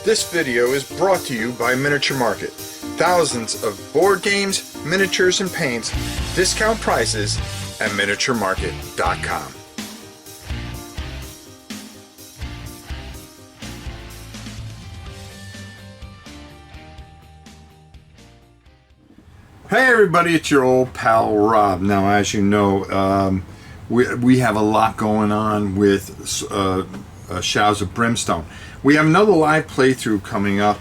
This video is brought to you by Miniature Market. Thousands of board games, miniatures, and paints, discount prices at miniaturemarket.com. Hey everybody, it's your old pal Rob. Now, as you know, we have a lot going on with Shadows of Brimstone. We have another live playthrough coming up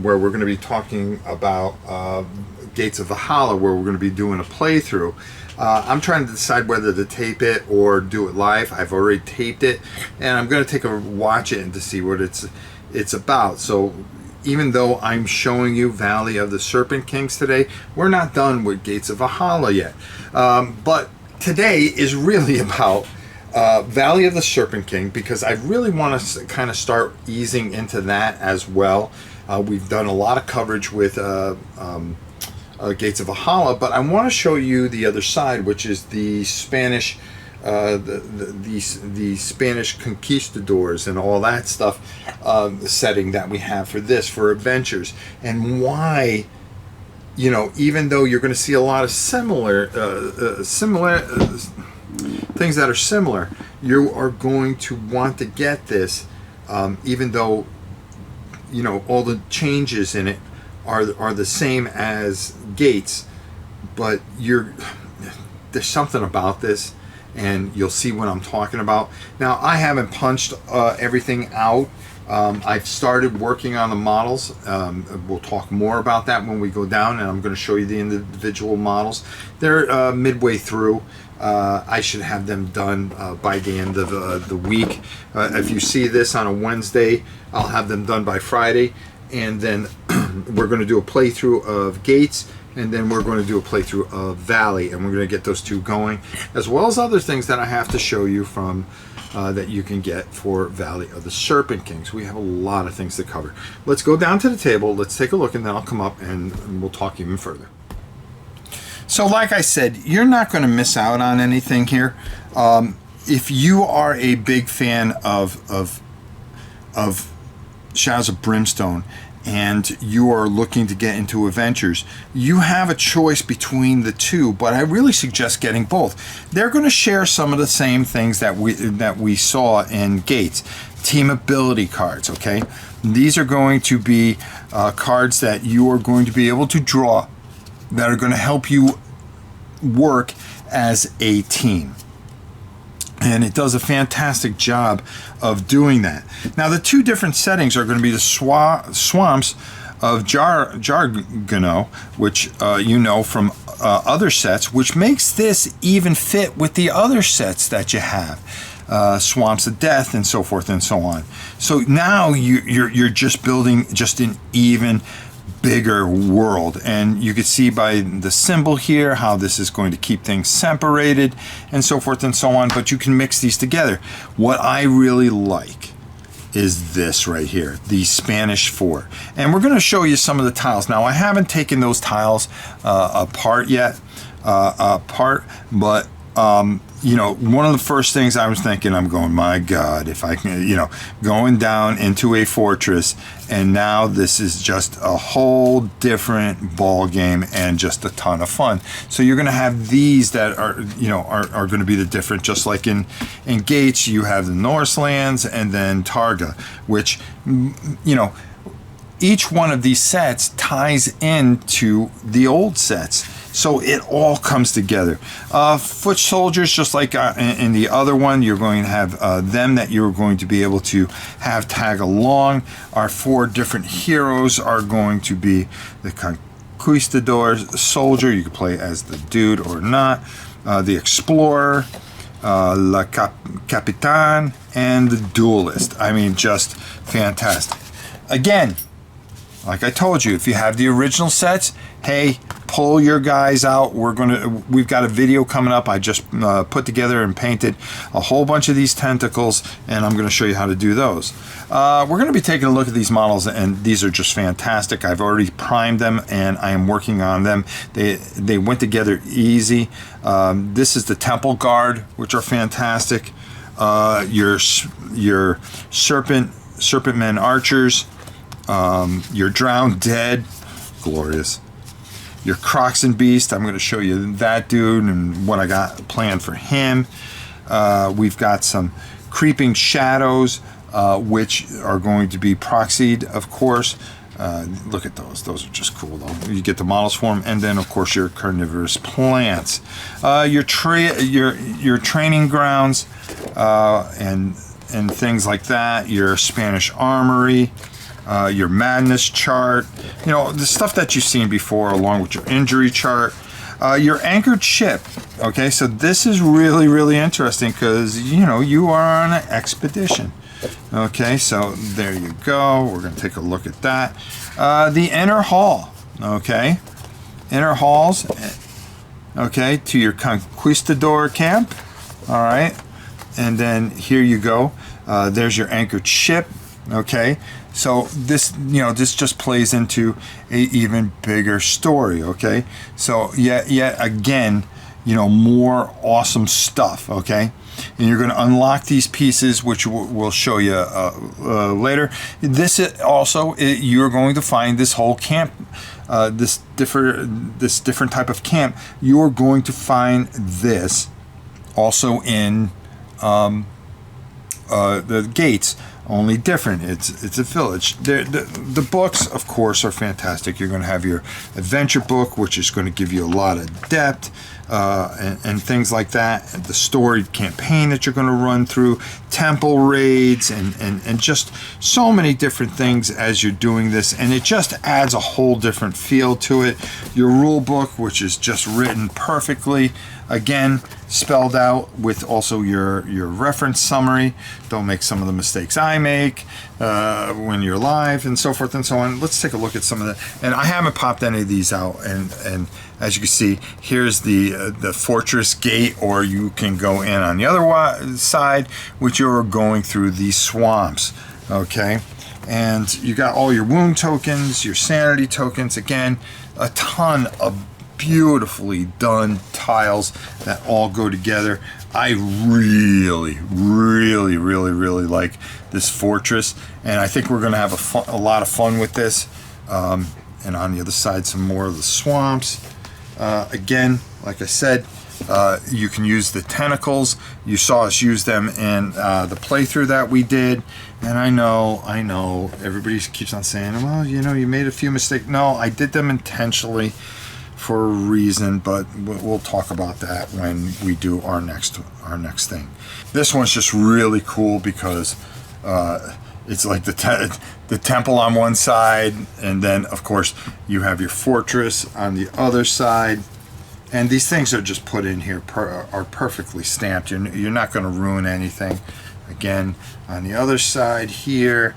where we're going to be talking about Gates of Valhalla, where we're going to be doing a playthrough. I'm trying to decide whether to tape it or do it live. I've already taped it, and I'm going to take a watch it and to see what it's about. So even though I'm showing you Valley of the Serpent Kings today, we're not done with Gates of Valhalla yet. But today is really about Valley of the Serpent King, because I really want to kind of start easing into that as well. We've done a lot of coverage with Gates of Valhalla, but I want to show you the other side, which is the Spanish the Spanish conquistadors and all that stuff, the setting that we have for this, for adventures, and why, you know, even though you're going to see a lot of similar things that are similar, you are going to want to get this, even though, you know, all the changes in it are the same as Gates, but there's something about this, and you'll see what I'm talking about. Now, I haven't punched everything out. I've started working on the models. We'll talk more about that when we go down, and I'm going to show you the individual models. They're midway through. I should have them done by the end of the week. If you see this on a Wednesday, I'll have them done by Friday, and then we're going to do a playthrough of Gates, and then we're going to do a playthrough of Valley, and we're going to get those two going, as well as other things that I have to show you from that you can get for Valley of the Serpent Kings. We have a lot of things to cover. Let's go down to the table, let's take a look, and then I'll come up and we'll talk even further. So like I said, you're not going to miss out on anything here. If you are a big fan of Shadows of Brimstone, and you are looking to get into adventures, you have a choice between the two, but I really suggest getting both. They're going to share some of the same things that we saw in Gates. Team ability cards, okay? These are going to be cards that you are going to be able to draw that are going to help you work as a team. And it does a fantastic job of doing that. Now, the two different settings are going to be the swamps of Jargano, which you know from other sets, which makes this even fit with the other sets that you have. Swamps of Death and so forth and so on. So now you're just building just an even bigger world, and you can see by the symbol here how this is going to keep things separated and so forth and so on, but you can mix these together. What I really like is this right here, the Spanish 4, and we're going to show you some of the tiles. Now, I haven't taken those tiles apart yet, but you know, one of the first things I was thinking, I'm going, my God, if I can, you know, going down into a fortress, and now this is just a whole different ball game and just a ton of fun. So you're going to have these that are, you know, are going to be the different, just like in Gates, you have the Norselands and then Targa, which, you know, each one of these sets ties into the old sets. So it all comes together. Foot soldiers, just like in the other one, you're going to have them that you're going to be able to have tag along. Our 4 different heroes are going to be the Conquistador soldier. You can play as the dude or not. The explorer, La Capitan, and the duelist. I mean, just fantastic. Again, like I told you, if you have the original sets, hey, pull your guys out. We've got a video coming up. I just put together and painted a whole bunch of these tentacles, and I'm going to show you how to do those. We're going to be taking a look at these models, and these are just fantastic. I've already primed them, and I am working on them. They went together easy. This is the Temple Guard, which are fantastic. Your Serpent Men Archers. Your Drowned Dead, glorious. Your Croxen Beast, I'm going to show you that dude and what I got planned for him. We've got some Creeping Shadows, which are going to be proxied, of course. Look at those. Those are just cool, though. You get the models for them, and then, of course, your carnivorous plants. Your training grounds, and things like that. Your Spanish Armory. Your Madness chart. You know, the stuff that you've seen before, along with your injury chart. Your anchored ship. Okay, so this is really, really interesting because, you know, you are on an expedition. Okay, so there you go. We're going to take a look at that. The Inner Hall. Okay, Inner Halls. Okay, to your Conquistador camp. All right, and then here you go. There's your anchored ship. Okay, so this, you know, this just plays into a even bigger story. Okay, so yet again, you know, more awesome stuff. Okay, and you're going to unlock these pieces, which we'll show you later. This is also, you're going to find this whole camp, this different type of camp. You're going to find this also in the gates. Only different. It's a village. The books, of course, are fantastic. You're going to have your adventure book, which is going to give you a lot of depth and things like that. And the story campaign that you're going to run through, temple raids, and just so many different things as you're doing this. And it just adds a whole different feel to it. Your rule book, which is just written perfectly. Again, spelled out with also your reference summary. Don't make some of the mistakes I make when you're live and so forth and so on. Let's take a look at some of the, and I haven't popped any of these out, and as you can see, here's the fortress gate, or you can go in on the other side, which you're going through these swamps. Okay, and you got all your wound tokens, your sanity tokens. Again, a ton of beautifully done tiles that all go together. I really like this fortress, and I think we're going to have a lot of fun with this. And on the other side, some more of the swamps. Again, like I said, you can use the tentacles. You saw us use them in the playthrough that we did. And I know, everybody keeps on saying, well, you know, you made a few mistakes. No, I did them intentionally for a reason, but we'll talk about that when we do our next thing. This one's just really cool because it's like the temple on one side, and then of course you have your fortress on the other side, and these things are just put in here are perfectly stamped. You're not going to ruin anything. Again, on the other side here,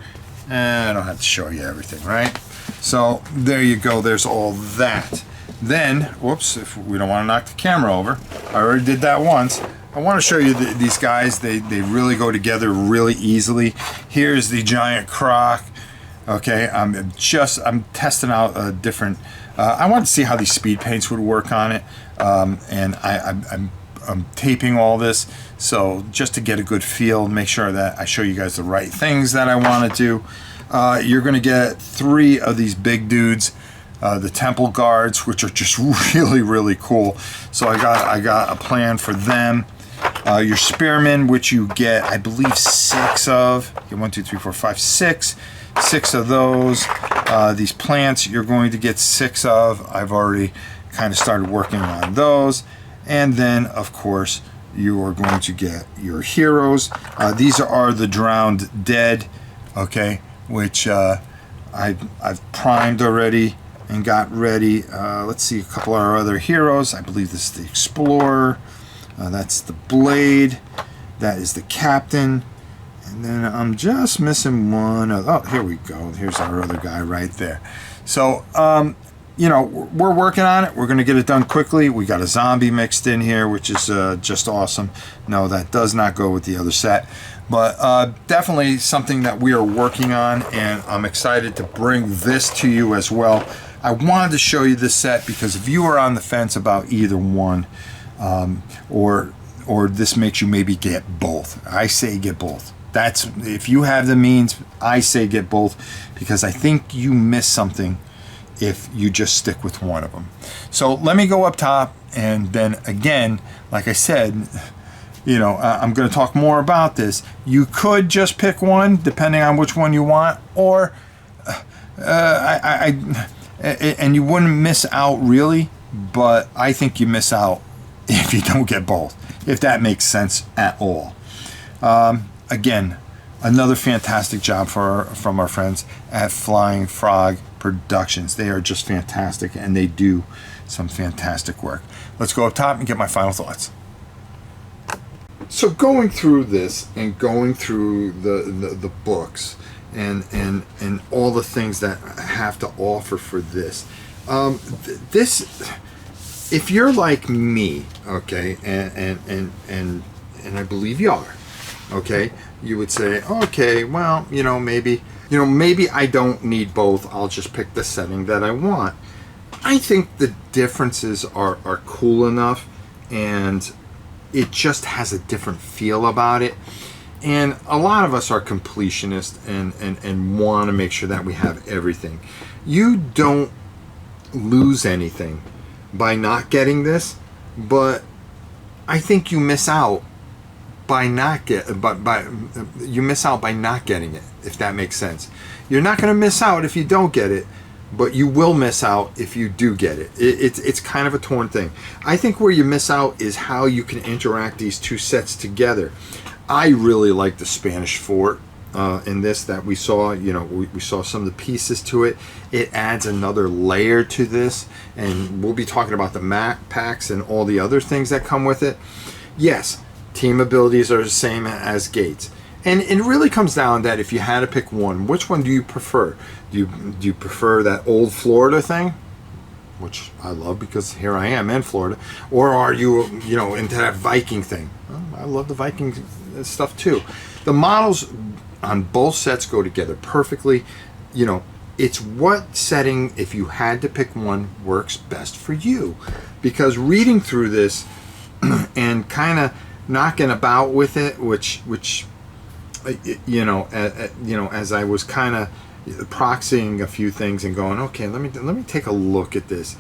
I don't have to show you everything, right? So there you go. There's all that. Then, whoops, if we don't want to knock the camera over, I already did that once. I want to show you these guys. They really go together really easily. Here's the giant croc. Okay, I'm testing out a different. I wanted to see how these speed paints would work on it, and I'm taping all this, so just to get a good feel, make sure that I show you guys the right things that I want to do. You're going to get 3 of these big dudes. The temple guards, which are just really cool. So I got a plan for them. Your spearmen, which you get, I believe, 6 of. You get 1, 2, 3, 4, 5, 6. 6 of those. These plants you're going to get 6 of. I've already kind of started working on those. And then, of course, you are going to get your heroes. These are the Drowned Dead, okay, which I've primed already and got ready. Let's see a couple of our other heroes. I believe this is the Explorer. That's the Blade. That is the Captain. And then I'm just missing one. Oh, here we go. Here's our other guy right there. So, you know, we're working on it. We're going to get it done quickly. We got a zombie mixed in here, which is just awesome. No, that does not go with the other set. But definitely something that we are working on, and I'm excited to bring this to you as well. I wanted to show you this set because if you are on the fence about either one, or this makes you maybe get both, I say get both. That's, if you have the means, I say get both, because I think you miss something if you just stick with one of them. So let me go up top, and then again, like I said, I'm going to talk more about this. You could just pick one depending on which one you want, or and you wouldn't miss out really, but I think you miss out if you don't get both, if that makes sense at all. Again, another fantastic job from our friends at Flying Frog Productions. They are just fantastic, and they do some fantastic work. Let's go up top and get my final thoughts. So going through this and going through the books and all the things that I have to offer for this, if you're like me, okay, and I believe you are, okay, you would say, okay, well, maybe I don't need both. I'll just pick the setting that I want. I think the differences are cool enough, and it just has a different feel about it. And a lot of us are completionists and want to make sure that we have everything. You don't lose anything by not getting this, but I think you miss out by not getting it, if that makes sense. You're not going to miss out if you don't get it, but you will miss out if you do get it. It's kind of a torn thing. I think where you miss out is how you can interact these two sets together. I really like the Spanish fort in this that we saw. We saw some of the pieces to it. It adds another layer to this, and we'll be talking about the map packs and all the other things that come with it. Yes, team abilities are the same as Gates. And it really comes down that if you had to pick one, which one do you prefer? Do you prefer that old Florida thing, which I love because here I am in Florida, or are you into that Viking thing? Well, I love the Viking stuff too. The models on both sets go together perfectly. It's what setting, if you had to pick one, works best for you. Because reading through this and kind of knocking about with it, which as I was kind of proxying a few things and going, okay, let me take a look at this.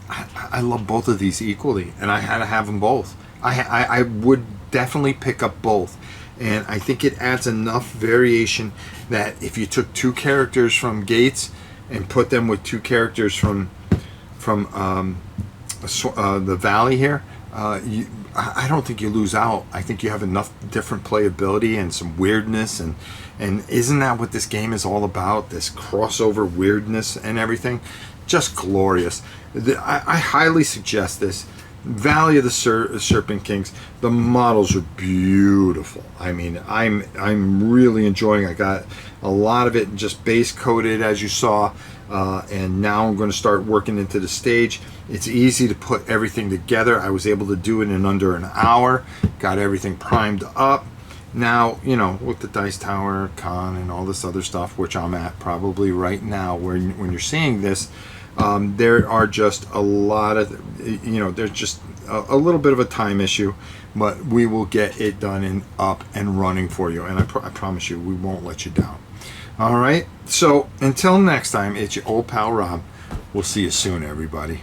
I love both of these equally, and I had to have them both. I would definitely pick up both, and I think it adds enough variation that if you took two characters from Gates and put them with two characters from the Valley here, I don't think you lose out. I think you have enough different playability and some weirdness, and isn't that what this game is all about? This crossover weirdness and everything, just glorious. I highly suggest this. Valley of the Serpent Kings. The models are beautiful. I mean, I'm really enjoying. I got a lot of it just base coated, as you saw, and now I'm going to start working into the stage. It's easy to put everything together. I was able to do it in under an hour. Got everything primed up. Now, with the Dice Tower Con and all this other stuff, which I'm at probably right now, when you're seeing this, there are just a lot of, there's just a little bit of a time issue, but we will get it done and up and running for you. And I promise you, we won't let you down. All right. So until next time, it's your old pal Rob. We'll see you soon, everybody.